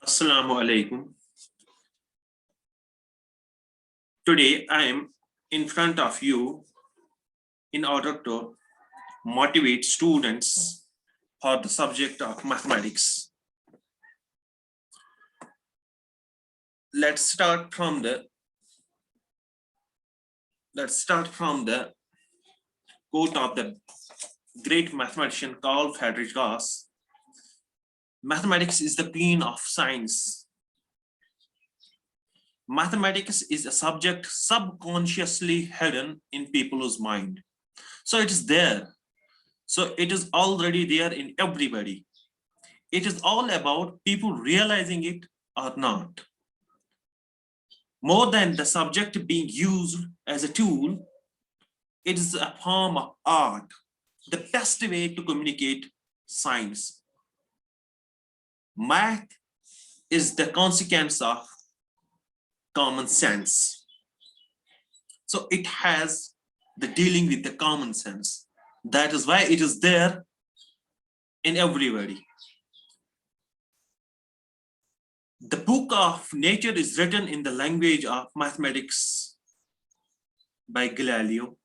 Assalamu alaikum. Today I am in front of you in order to motivate students for the subject of mathematics. Let's start from the quote of the great mathematician Carl Friedrich Gauss. Mathematics is the queen of science. Mathematics is a subject subconsciously hidden in people's mind. So it is there. So it is already there in everybody. It is all about people realizing it or not. More than the subject being used as a tool, it is a form of art, the best way to communicate science. Math is the consequence of common sense. So it has the dealing with the common sense. That is why it is there in everybody. The book of nature is written in the language of mathematics by Galileo.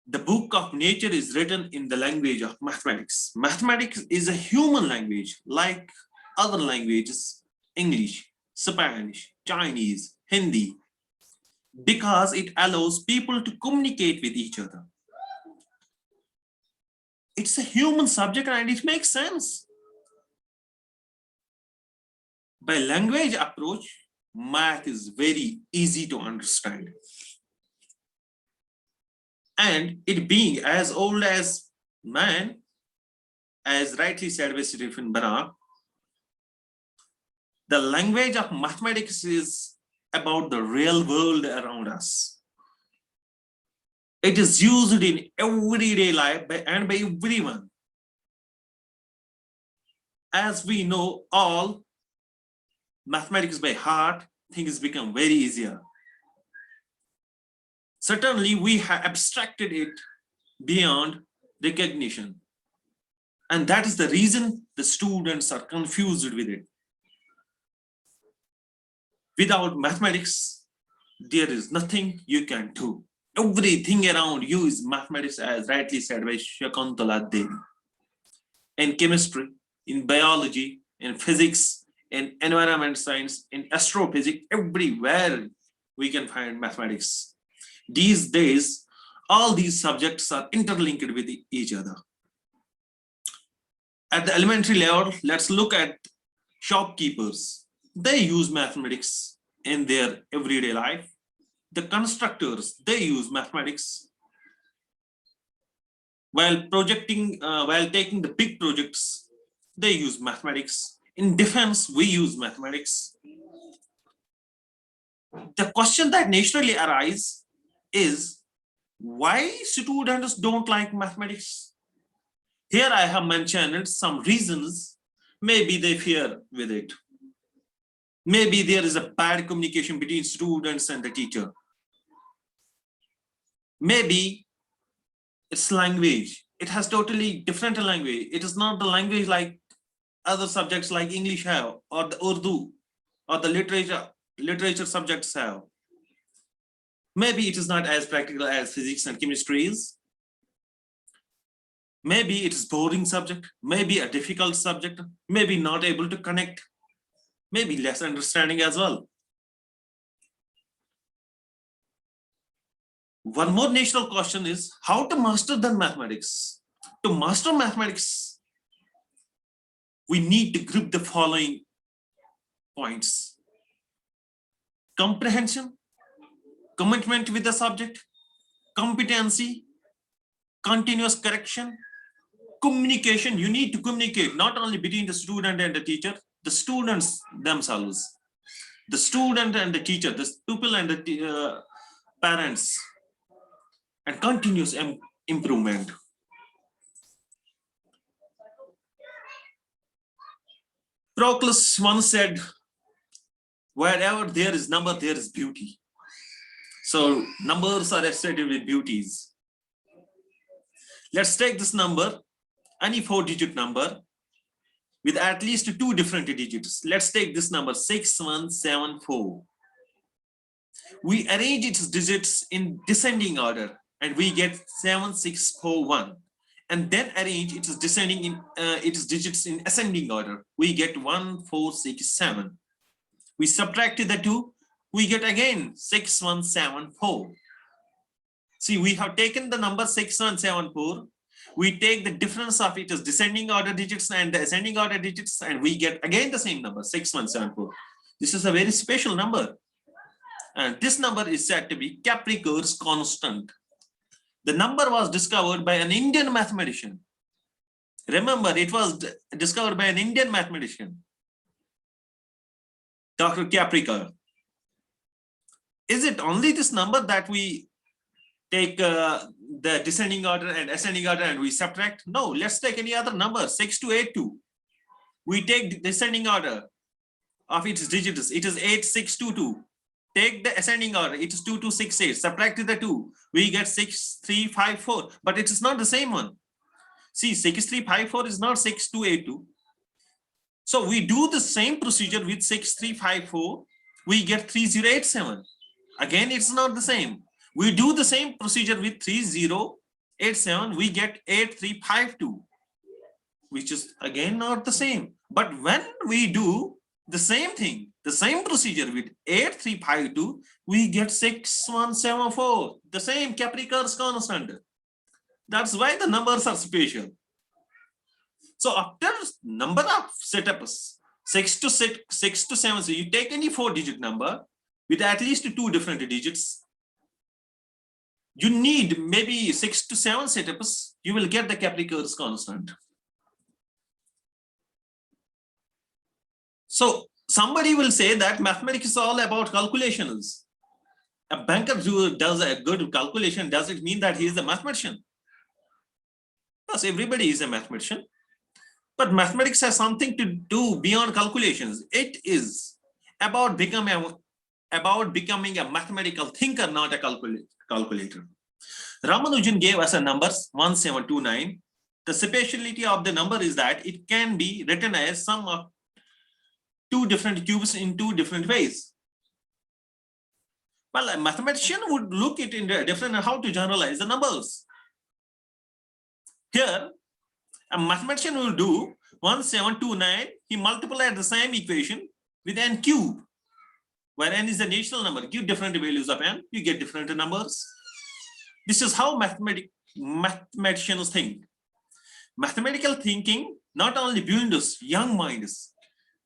The book of nature is written in the language of mathematics. Mathematics is a human language like other languages, English, Spanish, Chinese, Hindi, because it allows people to communicate with each other. It's a human subject and it makes sense. By language approach, math is very easy to understand. And it being as old as man, as rightly said by Stephen Banach, the language of mathematics is about the real world around us. It is used in everyday life and by everyone. As we know all, mathematics by heart, things become very easier. Certainly, we have abstracted it beyond recognition. And that is the reason the students are confused with it. Without mathematics, there is nothing you can do. Everything around you is mathematics, as rightly said by Shakuntala Devi. In chemistry, in biology, in physics, in environment science, in astrophysics, everywhere we can find mathematics. These days, all these subjects are interlinked with each other. At the elementary level, let's look at shopkeepers. They use mathematics in their everyday life. The constructors, they use mathematics. While taking the big projects, they use mathematics. In defense, we use mathematics. The question that naturally arises is why students don't like mathematics. Here I have mentioned some reasons. Maybe they fear with it. Maybe there is a bad communication between students and the teacher. Maybe it's language. It has totally different language. It is not the language like other subjects like English have, or the Urdu, or the literature subjects have. Maybe it is not as practical as physics and chemistry is. Maybe it is boring subject, maybe a difficult subject, maybe not able to connect, maybe less understanding as well. One more natural question is how to master the mathematics. To master mathematics, we need to group the following points: comprehension, commitment with the subject, competency, continuous correction, communication. You need to communicate not only between the student and the teacher, the students themselves, the student and the teacher, the pupil and the parents, and continuous improvement. Proclus once said, wherever there is number, there is beauty. So numbers are associated with beauties. Let's take this number, any 4-digit number. with at least two different digits. Let's take this number 6174. We arrange its digits in descending order and we get 7641, and then arrange its descending in its digits in ascending order. We get 1467. We subtract the two, we get again 6174. See, we have taken the number 6174. We take the difference of its descending order digits and the ascending order digits, and we get again the same number, 6174. This is a very special number. And this number is said to be Capricorn's constant. The number was discovered by an Indian mathematician. Remember, it was discovered by an Indian mathematician, Dr. Capricorn. Is it only this number that we take the descending order and ascending order and we subtract? No, let's take any other number, 6282. We take the descending order of its digits, it is 8622. Take the ascending order, it is 2268. Subtract the two, we get 6354, but it is not the same one. See, 6354 is not 6282. So we do the same procedure with 6354, we get 3087. Again, it's not the same. We do the same procedure with 3087, we get 8352, which is again not the same. But when we do the same thing, the same procedure with 8352, we get 6174, the same Capricorn's constant. That's why the numbers are special. So after number of setups, 6 to 7, so you take any 4-digit number with at least two different digits. You need maybe 6 to 7 setups, you will get the Capricorn's constant. So somebody will say that mathematics is all about calculations. A banker who does a good calculation, does it mean that he is a mathematician? Yes, everybody is a mathematician. But mathematics has something to do beyond calculations. It is about becoming a mathematical thinker, not a calculator. Ramanujan gave us a numbers 1729. The speciality of the number is that it can be written as sum of two different cubes in two different ways. Well, a mathematician would look at it in a different how to generalize the numbers. Here, a mathematician will do 1729, he multiplied the same equation with n cube, where n is the natural number. Give different values of n, you get different numbers. This is how mathematicians think. Mathematical thinking not only builds young minds,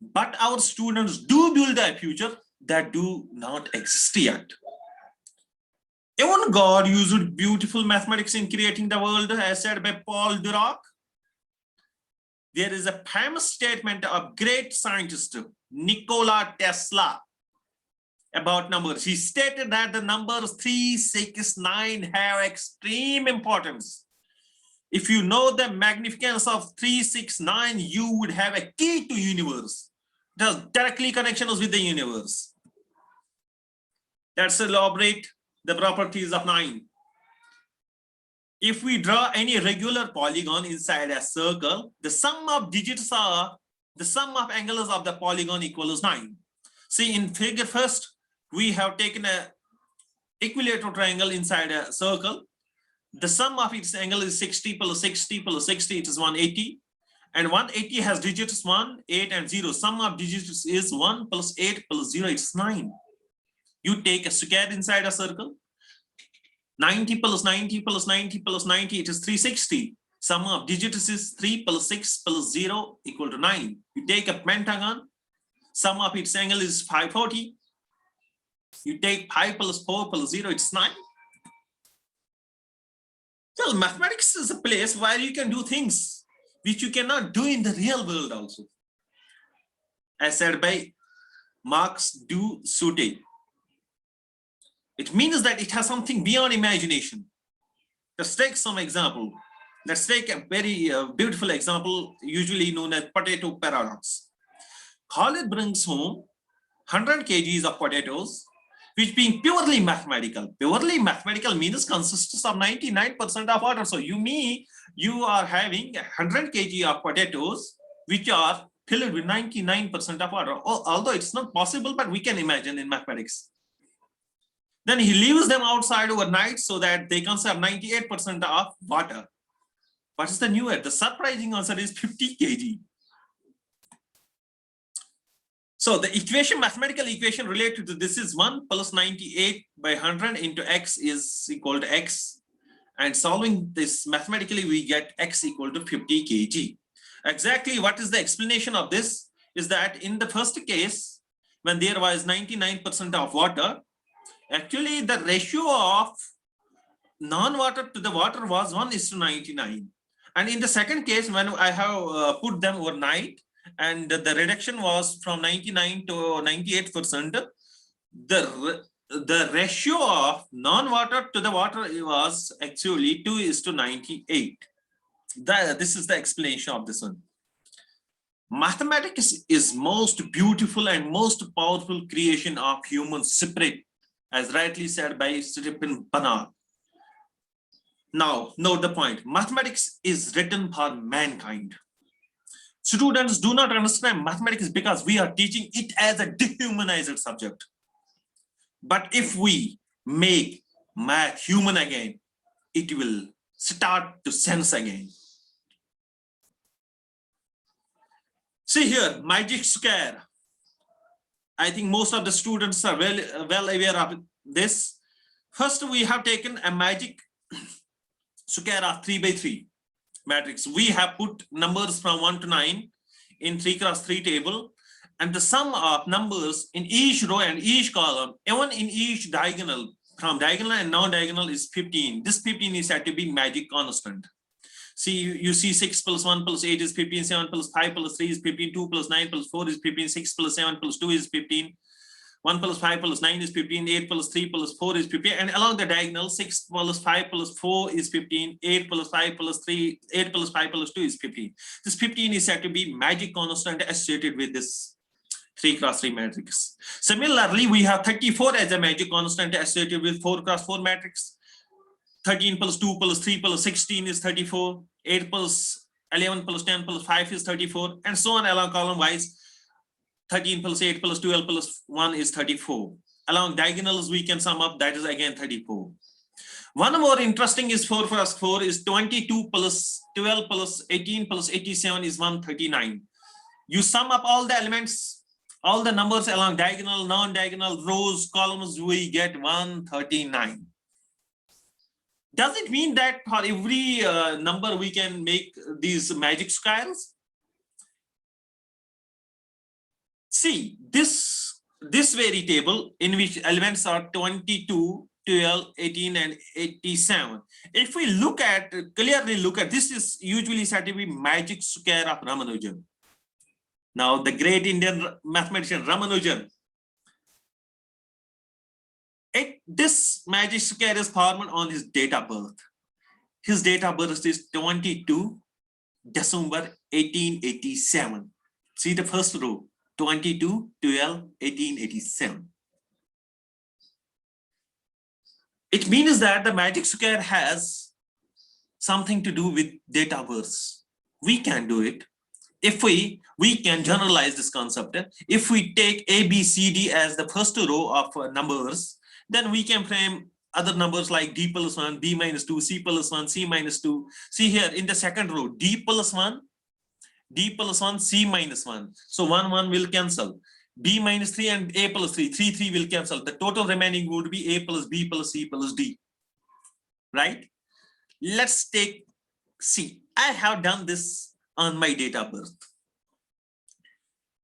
but our students do build a future that do not exist yet. Even God used beautiful mathematics in creating the world, as said by Paul Dirac. There is a famous statement of great scientist Nikola Tesla about numbers. He stated that the numbers 3, 6, 9 have extreme importance. If you know the magnificence of 3, 6, 9, you would have a key to universe. There's directly connections with the universe. Let's elaborate the properties of 9. If we draw any regular polygon inside a circle, the sum of digits are the sum of angles of the polygon equals 9. See, in figure first, we have taken a equilateral triangle inside a circle. The sum of its angle is 60 plus 60 plus 60, it is 180. And 180 has digits 1, 8, and 0. Sum of digits is 1 plus 8 plus 0, it's 9. You take a square inside a circle. 90 plus 90 plus 90 plus 90, it is 360. Sum of digits is 3 plus 6 plus 0 equal to 9. You take a pentagon. Sum of its angle is 540. You take 5 plus 4 plus 0, it's 9. Well, mathematics is a place where you can do things which you cannot do in the real world also. As said by Marx du Sauté. It means that it has something beyond imagination. Let's take some example. Let's take a very beautiful example, usually known as potato paradox. Khalid brings home 100 kgs of potatoes, which being purely mathematical. Purely mathematical means consists of 99% of water. So you are having 100 kg of potatoes which are filled with 99% of water. Although it's not possible, but we can imagine in mathematics. Then he leaves them outside overnight so that they conserve 98% of water. What is the new answer? The surprising answer is 50 kg. So the equation, mathematical equation related to this is 1 plus 98 by 100 into x is equal to x. And solving this mathematically, we get x equal to 50 kg. Exactly what is the explanation of this is that in the first case, when there was 99% of water, actually the ratio of non-water to the water was 1:99. And in the second case, when I have put them overnight, and the reduction was from 99 to 98%, the ratio of non-water to the water was actually 2:98. This is the explanation of this one. Mathematics is most beautiful and most powerful creation of human spirit, as rightly said by Stephen Banach. Now, note the point. Mathematics is written for mankind. Students do not understand mathematics because we are teaching it as a dehumanized subject. But if we make math human again, it will start to sense again. See here, magic square. I think most of the students are well aware of this. First, we have taken a magic square of 3 by 3 matrix. We have put numbers from 1 to 9 in 3 cross 3 table, and the sum of numbers in each row and each column, even in each diagonal, from diagonal and non-diagonal, is 15. This 15 is said to be magic constant. See, you see 6 plus 1 plus 8 is 15, 7 plus 5 plus 3 is 15, 2 plus 9 plus 4 is 15, 6 plus 7 plus 2 is 15, 1 plus 5 plus 9 is 15, 8 plus 3 plus 4 is 15, and along the diagonal, 6 plus 5 plus 4 is 15, 8 plus 5 plus 3, 8 plus 5 plus 2 is 15. This 15 is said to be magic constant associated with this 3 cross 3 matrix. Similarly, we have 34 as a magic constant associated with 4 cross 4 matrix. 13 plus 2 plus 3 plus 16 is 34. 8 plus 11 plus 10 plus 5 is 34, and so on along column wise. 13 plus 8 plus 12 plus 1 is 34. Along diagonals, we can sum up, that is again 34. One more interesting is 4 plus 4 is 22 plus 12 plus 18 plus 87 is 139. You sum up all the elements, all the numbers along diagonal, non-diagonal, rows, columns, we get 139. Does it mean that for every number we can make these magic squares? See, this very table in which elements are 22, 12, 18, and 87. If we clearly look at, this is usually said to be magic square of Ramanujan. Now, the great Indian mathematician Ramanujan, this magic square is formed on his date of birth. His date of birth is 22 December 1887. See the first row, 22, 12, 1887. It means that the magic square has something to do with date of birth. We can do it. If we can generalize this concept. If we take A, B, C, D as the first row of numbers, then we can frame other numbers like D plus 1, B minus 2, C plus 1, C minus 2. See here in the second row, D plus 1, C minus 1. So 1, 1 will cancel. B minus 3 and A plus 3, 3, 3 will cancel. The total remaining would be A plus B plus C plus D. Right? Let's take C. I have done this on my date of birth.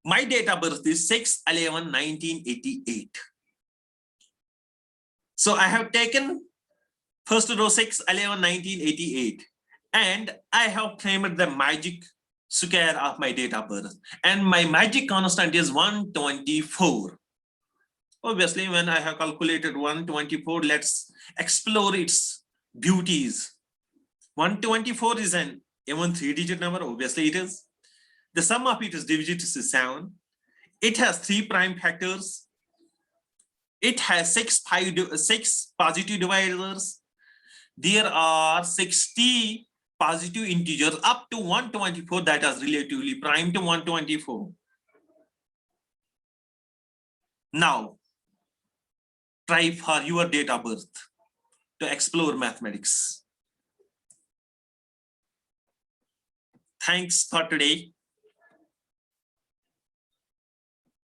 My date of birth is 6/11/1988. So I have taken first row 6/11/1988, and I have framed the magic square of my date of birth, and my magic constant is 124. Obviously, when I have calculated 124, let's explore its beauties. 124 is an even 3-digit number, obviously it is. The sum of its digits is 7. It has 3 prime factors. It has 6 positive divisors. There are 60 positive integers up to 124 that is relatively prime to 124. Now, try for your date of birth to explore mathematics. Thanks for today.